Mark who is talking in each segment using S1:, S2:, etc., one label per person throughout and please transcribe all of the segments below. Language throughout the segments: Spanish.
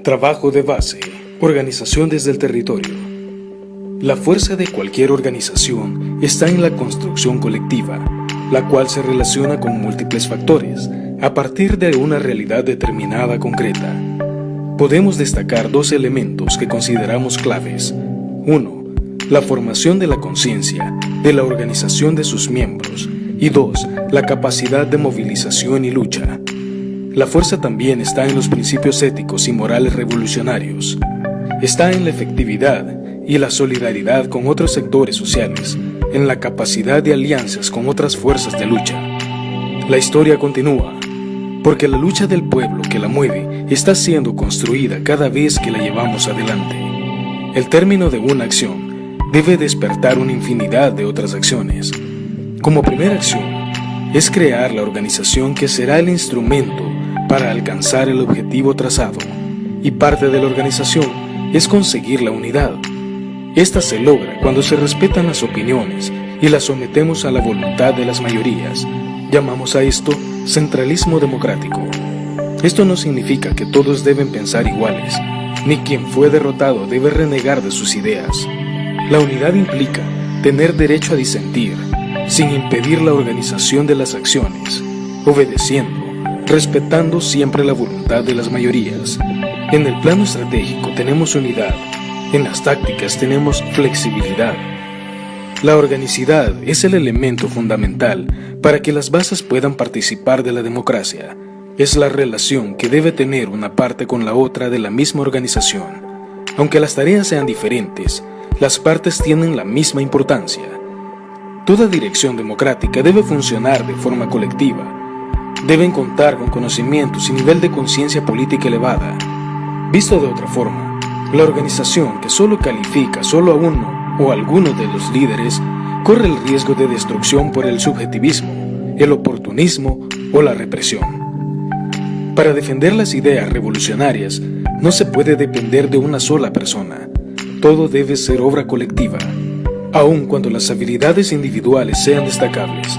S1: Trabajo de base, organización desde el territorio. La fuerza de cualquier organización está en la construcción colectiva, la cual se relaciona con múltiples factores, a partir de una realidad determinada concreta. Podemos destacar dos elementos que consideramos claves. 1. La formación de la conciencia, de la organización de sus miembros. Y 2. La capacidad de movilización y lucha. La fuerza también está en los principios éticos y morales revolucionarios. Está en la efectividad y la solidaridad con otros sectores sociales, en la capacidad de alianzas con otras fuerzas de lucha. La historia continúa, porque la lucha del pueblo que la mueve está siendo construida cada vez que la llevamos adelante. El término de una acción debe despertar una infinidad de otras acciones. Como primera acción, es crear la organización que será el instrumento para alcanzar el objetivo trazado, y parte de la organización es conseguir la unidad. Esta se logra cuando se respetan las opiniones y las sometemos a la voluntad de las mayorías. Llamamos a esto centralismo democrático. Esto no significa que todos deben pensar iguales, ni quien fue derrotado debe renegar de sus ideas. La unidad implica tener derecho a disentir, sin impedir la organización de las acciones, obedeciendo, respetando siempre la voluntad de las mayorías. En el plano estratégico tenemos unidad, en las tácticas tenemos flexibilidad. La organicidad es el elemento fundamental para que las bases puedan participar de la democracia. Es la relación que debe tener una parte con la otra de la misma organización. Aunque las tareas sean diferentes, las partes tienen la misma importancia. Toda dirección democrática debe funcionar de forma colectiva. Deben contar con conocimientos y nivel de conciencia política elevada. Visto de otra forma, la organización que solo califica solo a uno o alguno de los líderes corre el riesgo de destrucción por el subjetivismo, el oportunismo o la represión. Para defender las ideas revolucionarias no se puede depender de una sola persona. Todo debe ser obra colectiva, aun cuando las habilidades individuales sean destacables.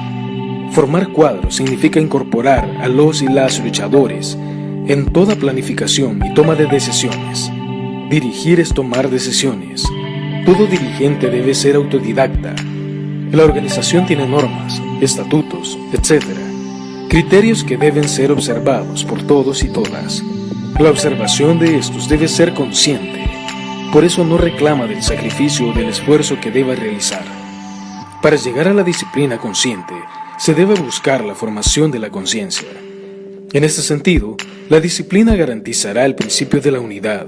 S1: Formar cuadros significa incorporar a los y las luchadores en toda planificación y toma de decisiones. Dirigir es tomar decisiones. Todo dirigente debe ser autodidacta. La organización tiene normas, estatutos, etc. Criterios que deben ser observados por todos y todas. La observación de estos debe ser consciente. Por eso no reclama del sacrificio o del esfuerzo que deba realizar. Para llegar a la disciplina consciente, se debe buscar la formación de la conciencia. En este sentido, la disciplina garantizará el principio de la unidad.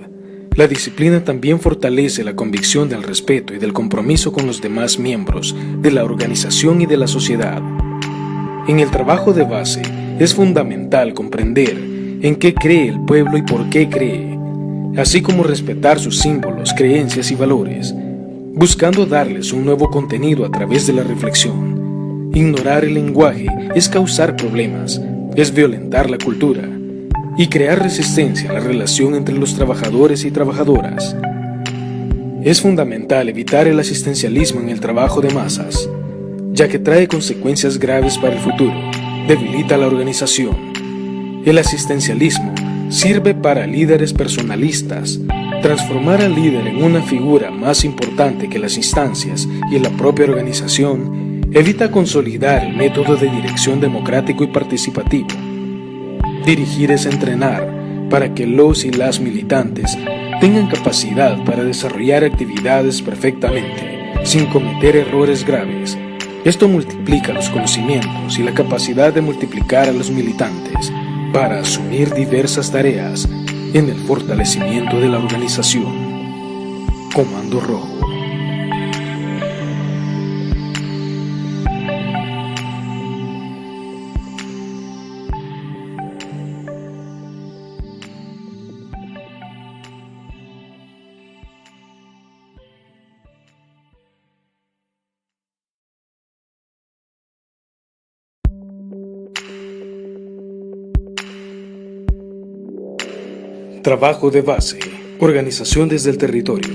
S1: La disciplina también fortalece la convicción del respeto y del compromiso con los demás miembros de la organización y de la sociedad. En el trabajo de base es fundamental comprender en qué cree el pueblo y por qué cree, así como respetar sus símbolos, creencias y valores, buscando darles un nuevo contenido a través de la reflexión. Ignorar el lenguaje es causar problemas, es violentar la cultura y crear resistencia a la relación entre los trabajadores y trabajadoras. Es fundamental evitar el asistencialismo en el trabajo de masas, ya que trae consecuencias graves para el futuro, debilita la organización. El asistencialismo sirve para líderes personalistas. Transformar al líder en una figura más importante que las instancias y la propia organización evita consolidar el método de dirección democrático y participativo. Dirigir es entrenar para que los y las militantes tengan capacidad para desarrollar actividades perfectamente, sin cometer errores graves. Esto multiplica los conocimientos y la capacidad de multiplicar a los militantes para asumir diversas tareas en el fortalecimiento de la organización. Comando Rojo. Trabajo de base, organización desde el territorio.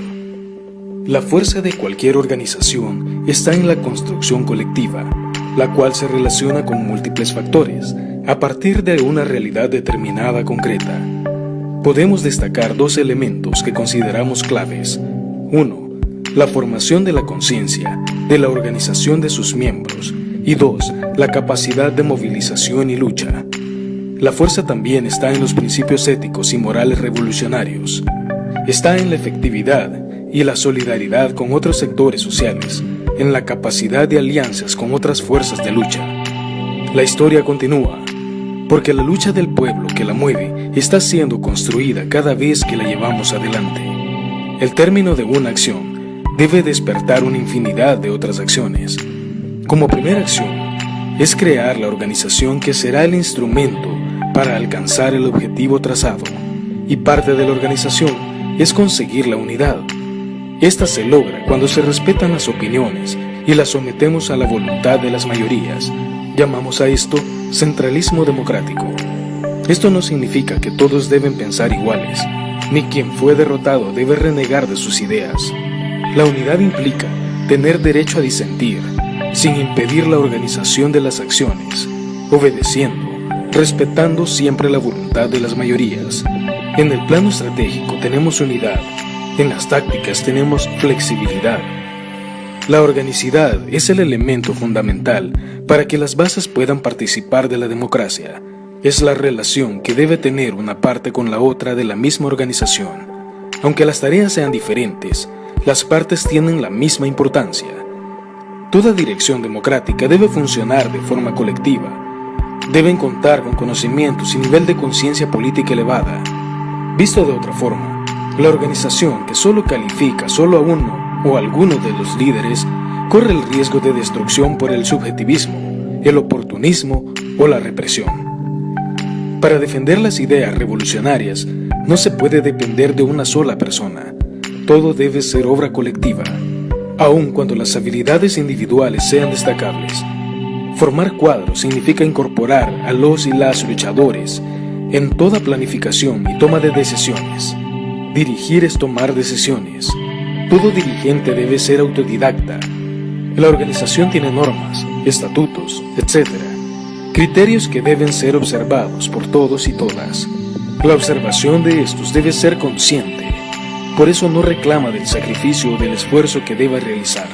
S1: La fuerza de cualquier organización está en la construcción colectiva, la cual se relaciona con múltiples factores, a partir de una realidad determinada concreta. Podemos destacar dos elementos que consideramos claves. 1. La formación de la conciencia de la organización de sus miembros. Y 2. La capacidad de movilización y lucha. La fuerza también está en los principios éticos y morales revolucionarios. Está en la efectividad y la solidaridad con otros sectores sociales, en la capacidad de alianzas con otras fuerzas de lucha. La historia continúa, porque la lucha del pueblo que la mueve está siendo construida cada vez que la llevamos adelante. El término de una acción debe despertar una infinidad de otras acciones. Como primera acción, es crear la organización que será el instrumento para alcanzar el objetivo trazado, y parte de la organización es conseguir la unidad. Esta se logra cuando se respetan las opiniones y las sometemos a la voluntad de las mayorías. Llamamos a esto centralismo democrático. Esto no significa que todos deben pensar iguales, ni quien fue derrotado debe renegar de sus ideas. La unidad implica tener derecho a disentir, sin impedir la organización de las acciones, obedeciendo, respetando siempre la voluntad de las mayorías. En el plano estratégico tenemos unidad, en las tácticas tenemos flexibilidad. La organicidad es el elemento fundamental para que las bases puedan participar de la democracia. Es la relación que debe tener una parte con la otra de la misma organización. Aunque las tareas sean diferentes, las partes tienen la misma importancia. Toda dirección democrática debe funcionar de forma colectiva. Deben contar con conocimientos y nivel de conciencia política elevada. Visto de otra forma, la organización que solo califica solo a uno o alguno de los líderes corre el riesgo de destrucción por el subjetivismo, el oportunismo o la represión. Para defender las ideas revolucionarias no se puede depender de una sola persona. Todo debe ser obra colectiva, aun cuando las habilidades individuales sean destacables. Formar cuadros significa incorporar a los y las luchadores en toda planificación y toma de decisiones. Dirigir es tomar decisiones. Todo dirigente debe ser autodidacta. La organización tiene normas, estatutos, etc. Criterios que deben ser observados por todos y todas. La observación de estos debe ser consciente. Por eso no reclama del sacrificio o del esfuerzo que deba realizar.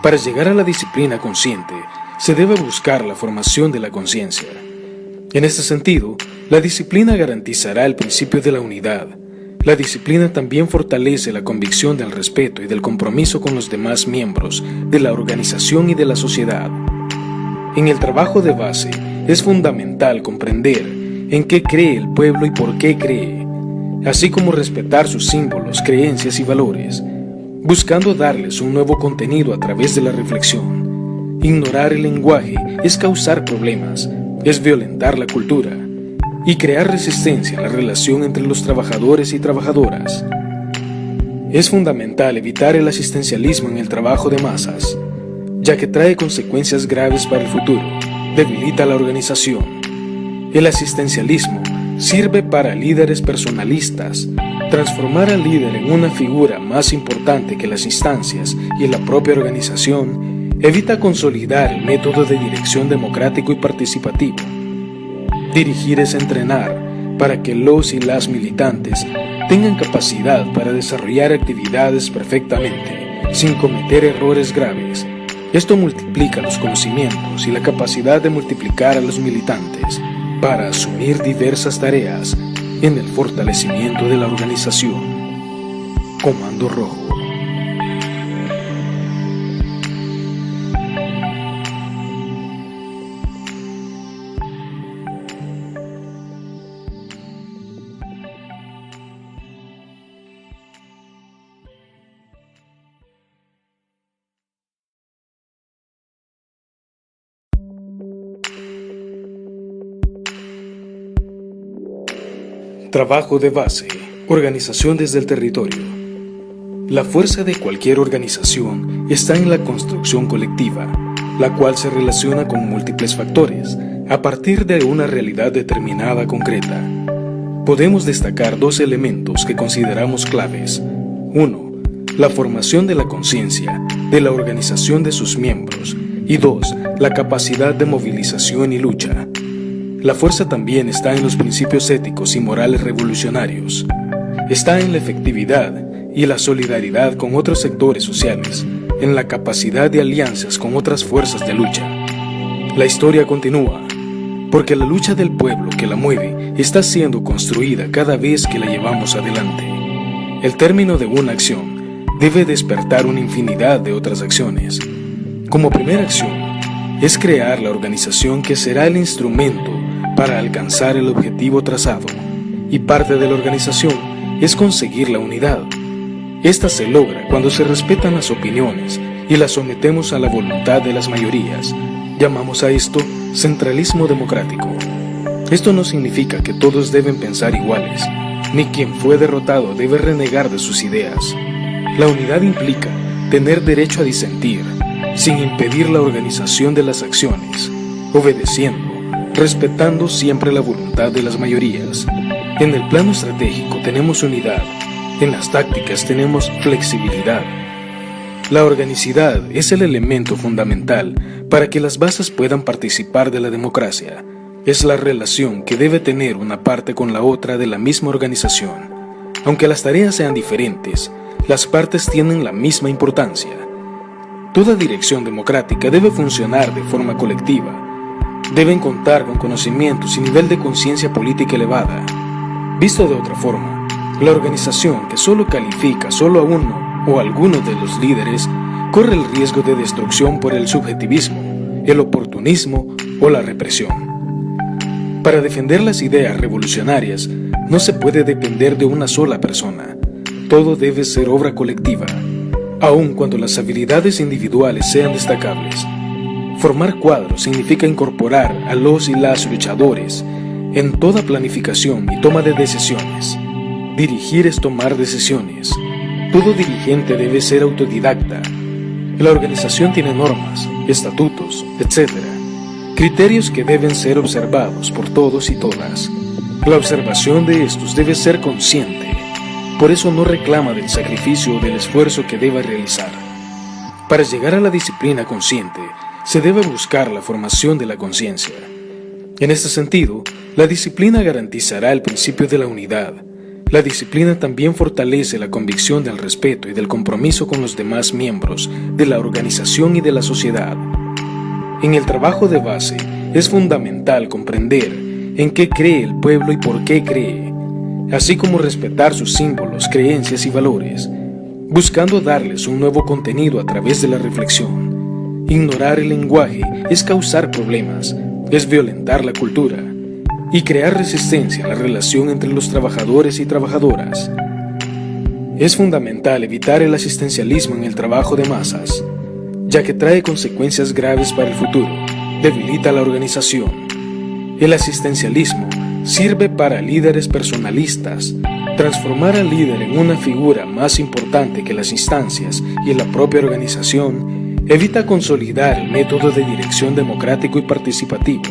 S1: Para llegar a la disciplina consciente, se debe buscar la formación de la conciencia. En este sentido, la disciplina garantizará el principio de la unidad. La disciplina también fortalece la convicción del respeto y del compromiso con los demás miembros de la organización y de la sociedad. En el trabajo de base es fundamental comprender en qué cree el pueblo y por qué cree, así como respetar sus símbolos, creencias y valores, buscando darles un nuevo contenido a través de la reflexión. Ignorar el lenguaje es causar problemas, es violentar la cultura y crear resistencia a la relación entre los trabajadores y trabajadoras. Es fundamental evitar el asistencialismo en el trabajo de masas, ya que trae consecuencias graves para el futuro, debilita la organización. El asistencialismo sirve para líderes personalistas. Transformar al líder en una figura más importante que las instancias y la propia organización evita consolidar el método de dirección democrático y participativo. Dirigir es entrenar para que los y las militantes tengan capacidad para desarrollar actividades perfectamente, sin cometer errores graves. Esto multiplica los conocimientos y la capacidad de multiplicar a los militantes para asumir diversas tareas en el fortalecimiento de la organización. Comando Rojo. Trabajo de base. Organización desde el territorio. La fuerza de cualquier organización está en la construcción colectiva, la cual se relaciona con múltiples factores, a partir de una realidad determinada concreta. Podemos destacar dos elementos que consideramos claves. 1. La formación de la conciencia de la organización de sus miembros. Y 2. La capacidad de movilización y lucha. La fuerza también está en los principios éticos y morales revolucionarios. Está en la efectividad y la solidaridad con otros sectores sociales, en la capacidad de alianzas con otras fuerzas de lucha. La historia continúa, porque la lucha del pueblo que la mueve está siendo construida cada vez que la llevamos adelante. El término de una acción debe despertar una infinidad de otras acciones. Como primera acción, es crear la organización que será el instrumento para alcanzar el objetivo trazado, y parte de la organización es conseguir la unidad. Esta se logra cuando se respetan las opiniones y las sometemos a la voluntad de las mayorías. Llamamos a esto centralismo democrático. Esto no significa que todos deben pensar iguales, ni quien fue derrotado debe renegar de sus ideas. La unidad implica tener derecho a disentir, sin impedir la organización de las acciones, obedeciendo, respetando siempre la voluntad de las mayorías. En el plano estratégico tenemos unidad, en las tácticas tenemos flexibilidad. La organicidad es el elemento fundamental para que las bases puedan participar de la democracia. Es la relación que debe tener una parte con la otra de la misma organización. Aunque las tareas sean diferentes, las partes tienen la misma importancia. Toda dirección democrática debe funcionar de forma colectiva. Deben contar con conocimientos y nivel de conciencia política elevada. Visto de otra forma, la organización que solo califica solo a uno o algunos de los líderes corre el riesgo de destrucción por el subjetivismo, el oportunismo o la represión. Para defender las ideas revolucionarias no se puede depender de una sola persona. Todo debe ser obra colectiva, aun cuando las habilidades individuales sean destacables. Formar cuadros significa incorporar a los y las luchadores en toda planificación y toma de decisiones. Dirigir es tomar decisiones. Todo dirigente debe ser autodidacta. La organización tiene normas, estatutos, etc. Criterios que deben ser observados por todos y todas. La observación de estos debe ser consciente. Por eso no reclama del sacrificio o del esfuerzo que deba realizar. Para llegar a la disciplina consciente, se debe buscar la formación de la conciencia. En este sentido, la disciplina garantizará el principio de la unidad. La disciplina también fortalece la convicción del respeto y del compromiso con los demás miembros de la organización y de la sociedad. En el trabajo de base es fundamental comprender en qué cree el pueblo y por qué cree, así como respetar sus símbolos, creencias y valores, buscando darles un nuevo contenido a través de la reflexión. Ignorar el lenguaje es causar problemas, es violentar la cultura y crear resistencia a la relación entre los trabajadores y trabajadoras. Es fundamental evitar el asistencialismo en el trabajo de masas, ya que trae consecuencias graves para el futuro, debilita la organización. El asistencialismo sirve para líderes personalistas. Transformar al líder en una figura más importante que las instancias y la propia organización evita consolidar el método de dirección democrático y participativo.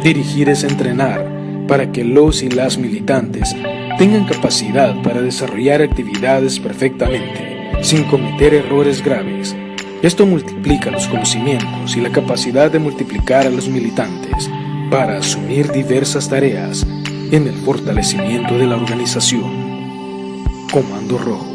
S1: Dirigir es entrenar para que los y las militantes tengan capacidad para desarrollar actividades perfectamente, sin cometer errores graves. Esto multiplica los conocimientos y la capacidad de multiplicar a los militantes para asumir diversas tareas en el fortalecimiento de la organización. Comando Rojo.